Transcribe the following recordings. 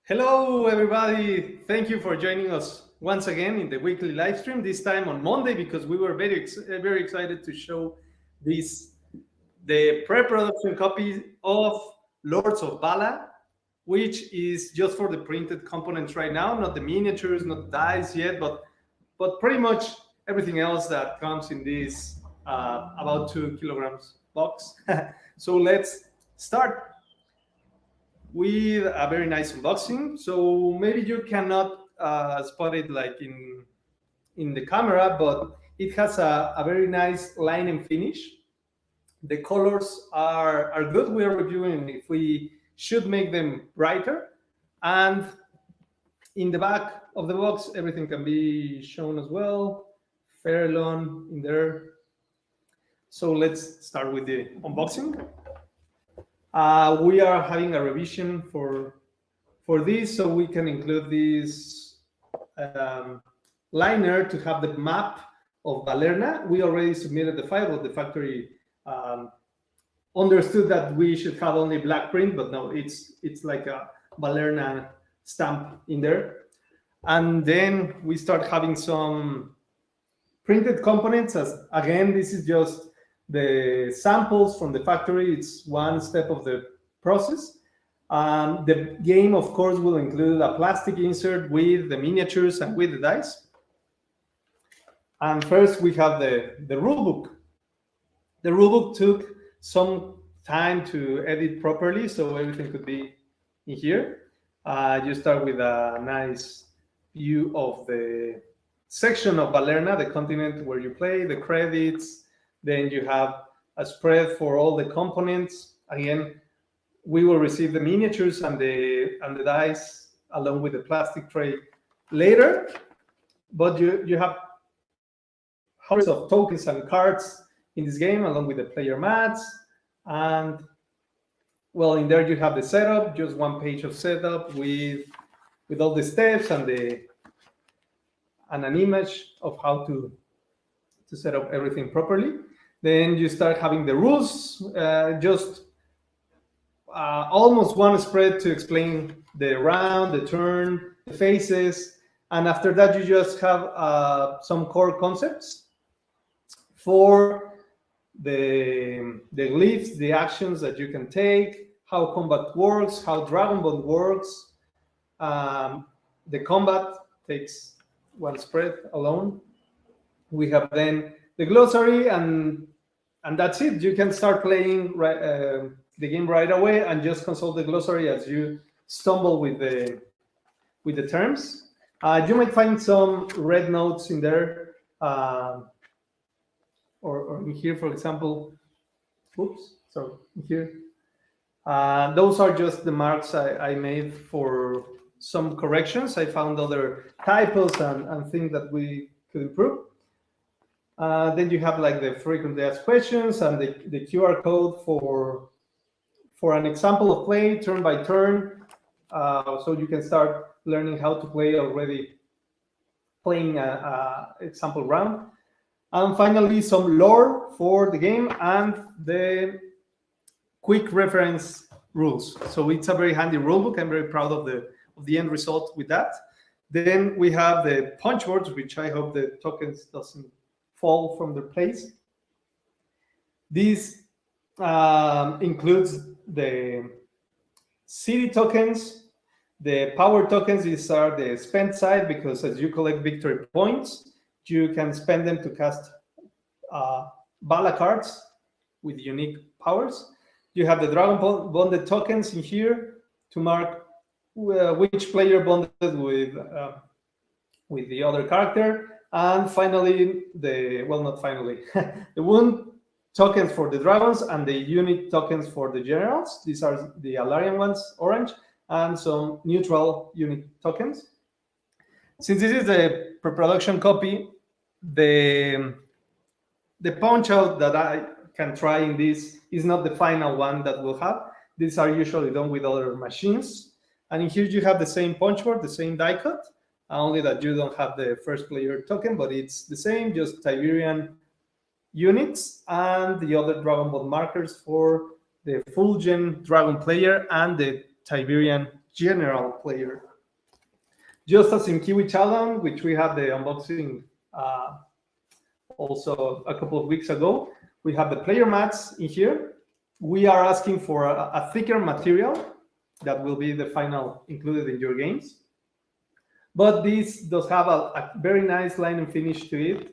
Hello, everybody. Thank you for joining us once again in the weekly live stream, this time on Monday, because we were very excited to show this the pre-production copy of Lords of Vaala, which is just for the printed components right now, not the miniatures, not the dice yet, but pretty much everything else that comes in this about 2 kilograms box. So let's start with a very nice unboxing. So maybe you cannot spot it like in the camera, but it has a very nice line and finish. The colors are good. We are reviewing if we should make them brighter. And in the back of the box, everything can be shown as well. Fairlawn in there. So let's start with the unboxing. We are having a revision for this, so we can include this liner to have the map of Valerna. We already submitted the file, but the factory understood that we should have only black print, but no, it's like a Valerna stamp in there. And then we start having some printed components. As again, this is just the samples from the factory. It's one step of the process. The game, of course, will include a plastic insert with the miniatures and with the dice. And first we have the rulebook. The rulebook took some time to edit properly, so everything could be in here. You start with a nice view of the section of Valerna, the continent where you play, the credits. Then you have a spread for all the components. Again, we will receive the miniatures and the dice along with the plastic tray later. But you have hundreds of tokens and cards in this game, along with the player mats. And well, in there you have the setup, just one page of setup with all the steps and an image of how to set up everything properly. Then you start having the rules, just almost one spread to explain the round, the turn, the phases. And after that, you just have some core concepts for the glyphs, the actions that you can take, how combat works, how Dragonbond works. The combat takes one spread alone. We have then the glossary, and that's it. You can start playing the game right away and just consult the glossary as you stumble with the terms. You might find some red notes in there, or in here, for example. Oops, sorry, here. Those are just the marks I made for some corrections. I found other typos and things that we could improve. Then you have like the frequently asked questions and the QR code for an example of play turn by turn, so you can start learning how to play already playing a example round. And finally, some lore for the game and the quick reference rules. So it's a very handy rulebook. I'm very proud of the end result with that. Then we have the punch boards, which I hope the tokens doesn't fall from their place. This includes the city tokens, the power tokens. These are the spend side, because as you collect victory points, you can spend them to cast Vaala cards with unique powers. You have the Dragonbond tokens in here to mark which player bonded with the other character. And finally, the wound tokens for the dragons and the unit tokens for the generals. These are the Alarian ones, orange, and some neutral unit tokens. Since this is the pre-production copy, the punch out that I can try in this is not the final one that we'll have. These are usually done with other machines. And in here you have the same punch board, the same die cut, only that you don't have the first player token, but it's the same, just Tiberian units and the other Dragonbond markers for the full gen Dragon player and the Tiberian general player. Just as in Kiwi Challenge, which we had the unboxing also a couple of weeks ago, we have the player mats in here. We are asking for a thicker material that will be the final included in your games. But this does have a very nice line and finish to it.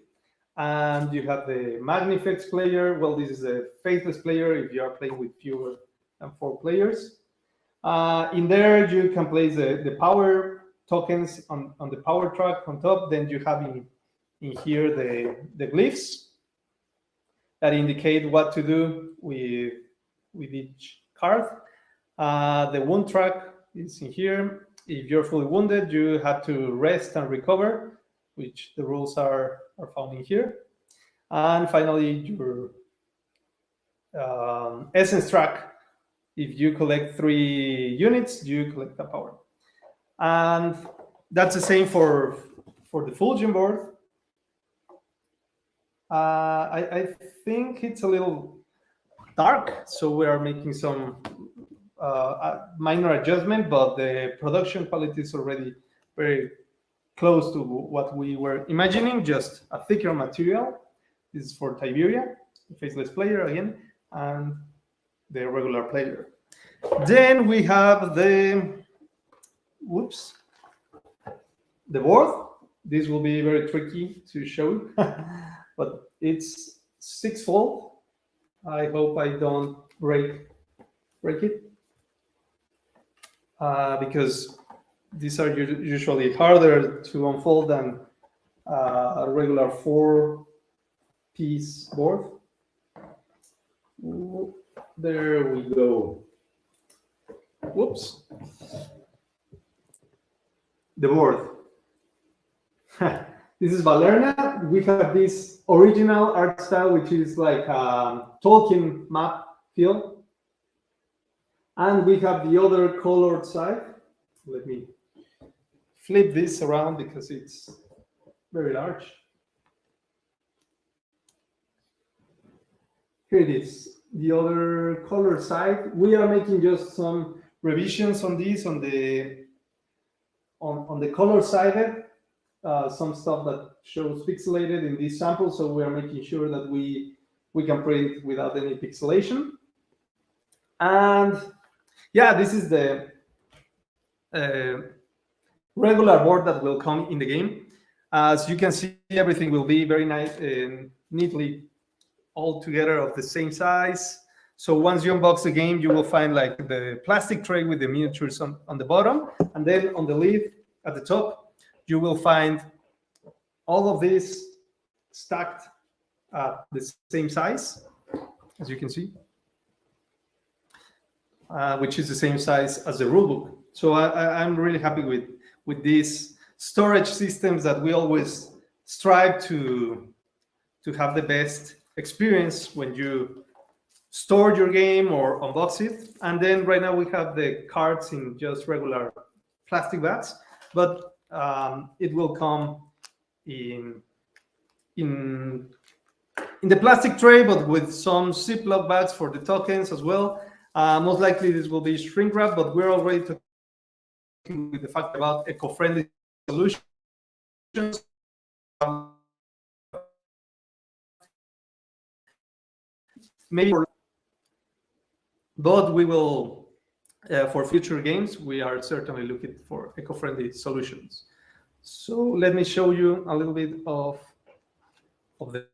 And you have the Magnifex player. Well, this is a faceless player if you are playing with fewer than 4 players. In there, you can place the power tokens on the power track on top. Then you have in here the glyphs that indicate what to do with each card. The wound track is in here. If you're fully wounded, you have to rest and recover, which the rules are found in here. And finally, your essence track. If you collect 3 units, you collect a power. And that's the same for the Fulgent board. I think it's a little dark, so we are making some minor adjustment, but the production quality is already very close to what we were imagining, just a thicker material. This is for Tiberia, the faceless player again, and the regular player. Then we have the board. This will be very tricky to show, but it's 6-fold. I hope I don't break it, because these are usually harder to unfold than a regular 4-piece board. There we go. Whoops. The board. This is Valerna. We have this original art style, which is like a Tolkien map feel. And we have the other colored side. Let me flip this around because it's very large. Here it is, the other color side. We are making just some revisions on this, on the color side. Some stuff that shows pixelated in this sample, so we are making sure that we can print without any pixelation. And yeah, this is the regular board that will come in the game. As you can see, everything will be very nice and neatly all together of the same size. So once you unbox the game, you will find like the plastic tray with the miniatures on the bottom, and then on the lid at the top, you will find all of this stacked at the same size, as you can see, which is the same size as the rulebook. So I'm really happy with these storage systems that we always strive to have the best experience when you store your game or unbox it. And then right now we have the cards in just regular plastic bags, but it will come in the plastic tray, but with some Ziploc bags for the tokens as well. Most likely this will be shrink wrap, but we're already talking with the fact about eco-friendly solutions. Maybe, but we will, for future games, we are certainly looking for eco-friendly solutions. So let me show you a little bit of the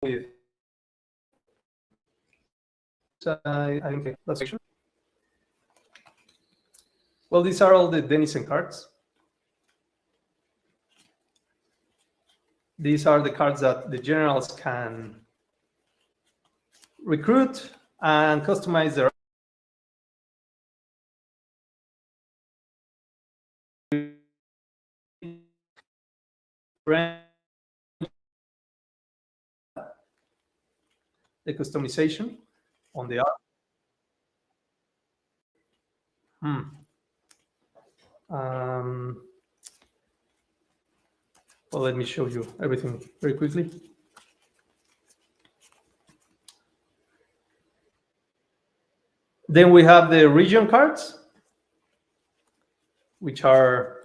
with I think that's section. Well, these are all the Denizen cards. These are the cards that the generals can recruit and customize their the customization on the art. Well, let me show you everything very quickly. Then we have the region cards, which are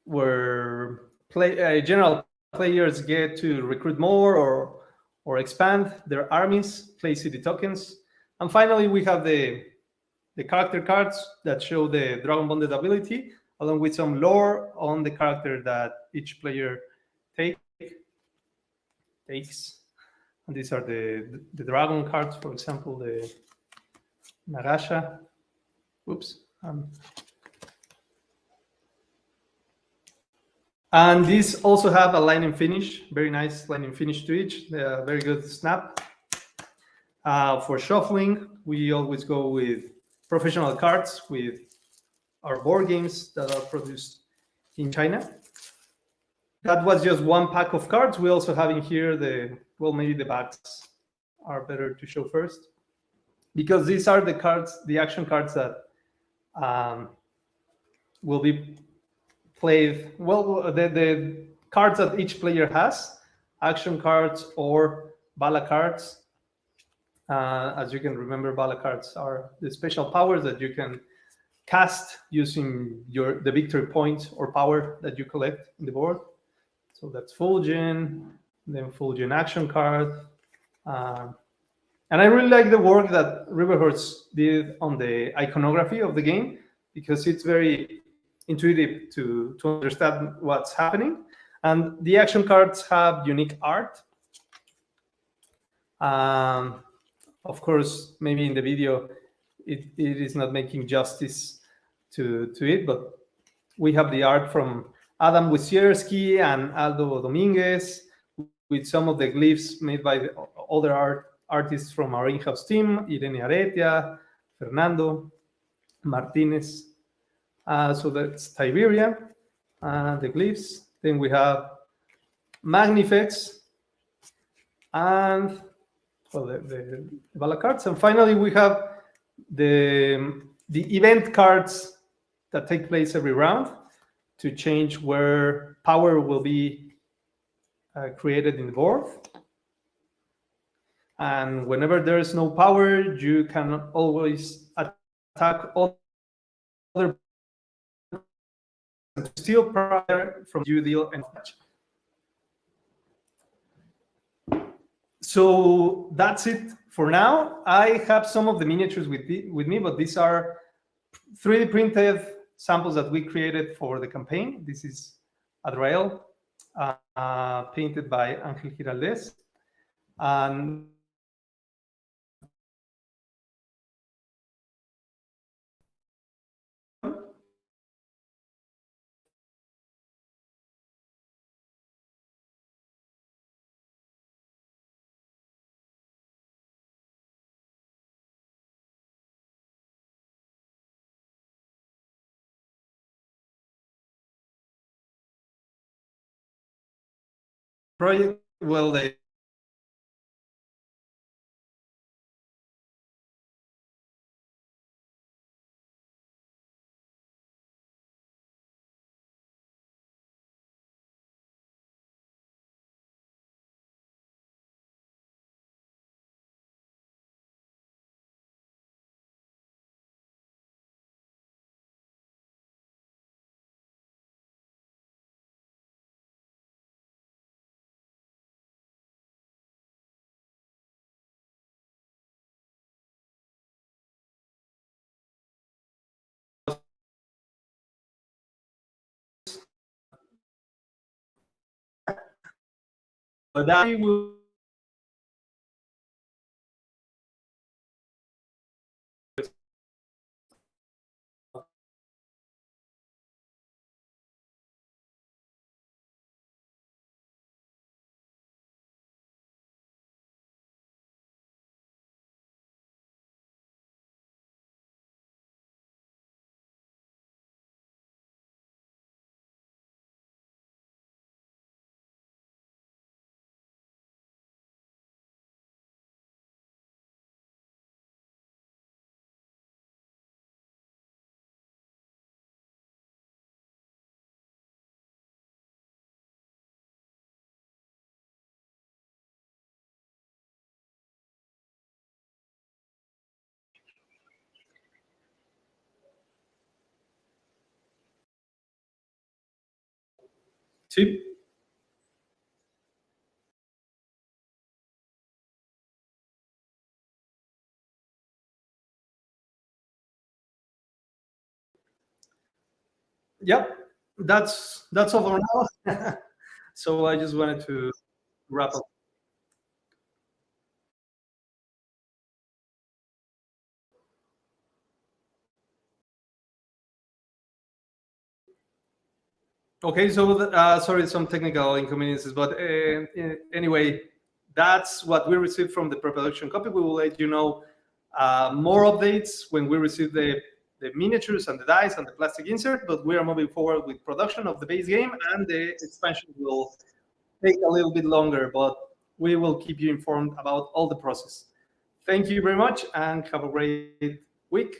where general players get to recruit more or expand their armies, play city tokens. And finally, we have the character cards that show the Dragonbond ability, along with some lore on the character that each player takes. And these are the dragon cards, for example, the Nagasha. Oops. And these also have a line and finish, very nice line and finish to each. Very good snap. For shuffling, we always go with professional cards with our board games that are produced in China. That was just one pack of cards. We also have in here maybe the backs are better to show first, because these are the cards, the action cards that will be played. Well, the cards that each player has, action cards or Vaala cards. As you can remember, Vaala cards are the special powers that you can cast using the victory point or power that you collect in the board. So that's Fulgen, then Fulgen action card. And I really like the work that Riverhorse did on the iconography of the game, because it's very intuitive to understand what's happening. And the action cards have unique art. Of course, maybe in the video, it is not making justice to it, but we have the art from Adam Wysierski and Aldo Dominguez, with some of the glyphs made by the other artists from our in-house team, Irene Aretia, Fernando Martinez. So that's Tiberia, the glyphs. Then we have Magnifex, and the Vaala cards. And finally, we have the event cards that take place every round to change where power will be created in the board. And whenever there is no power, you can always attack other to steal power from you deal and match. So that's it for now. I have some of the miniatures with me, but these are 3D printed samples that we created for the campaign. This is Adrael, painted by Angel Giraldez. And project, well, they but that will See? Yep, that's all for now. So I just wanted to wrap up. Okay, so sorry, some technical inconveniences, but anyway, that's what we received from the pre-production copy. We will let you know more updates when we receive the miniatures and the dice and the plastic insert. But we are moving forward with production of the base game, and the expansion will take a little bit longer, but we will keep you informed about all the process. Thank you very much, and have a great week.